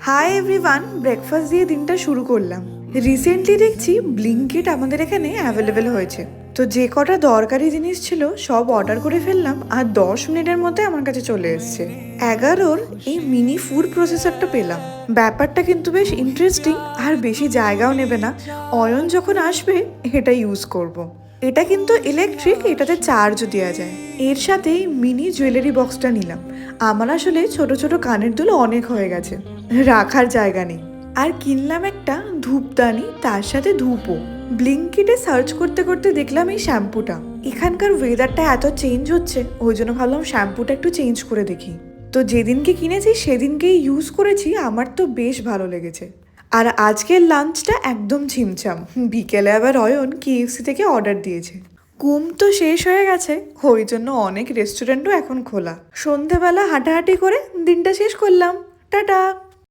Hi everyone, breakfast দিয়ে দিনটা শুরু করলাম। রিসেন্টলি দেখছি ব্লিঙ্কিট আমাদের এখানে অ্যাভেলেবেল হয়েছে। তো যে কটা দরকারি জিনিস ছিল সব অর্ডার করে ফেললাম, আর 10 মিনিটের মধ্যে আমার কাছে চলে এসছে 11-ওর এই মিনি ফুড প্রসেসরটা পেলাম। ব্যাপারটা কিন্তু বেশ ইন্টারেস্টিং, আর বেশি জায়গাও নেবে না। অয়ন যখন আসবে এটা ইউজ করব। এটা কিন্তু ইলেকট্রিক, এটাতে চার্জও দেওয়া যায়। এর সাথে মিনি জুয়েলারি বক্সটা নিলাম। আমার আসলে ছোট ছোট কানের দুল অনেক হয়ে গেছে, রাখার জায়গা নেই। আর কিনলাম একটা ধূপদানি, তার সাথে ধূপও। ব্লিঙ্কিটে সার্চ করতে করতে দেখলাম এই শ্যাম্পুটা। এখানকার ওয়েদারটা এত চেঞ্জ হচ্ছে, ওই জন্য ভাবলাম শ্যাম্পুটা একটু চেঞ্জ করে দেখি। তো যেদিনকে কিনেছি সেদিনকেই ইউজ করেছি, আমার তো বেশ ভালো লেগেছে। আর আজকের লাঞ্চটা একদম ছিমছাম। বিকেলে আবার অয়ন কেএফসি থেকে অর্ডার দিয়েছে। ঘুম তো শেষ হয়ে গেছে, ওই জন্য অনেক রেস্টুরেন্টও এখন খোলা। সন্ধেবেলা হাঁটাহাঁটি করে দিনটা শেষ করলাম। টাটা।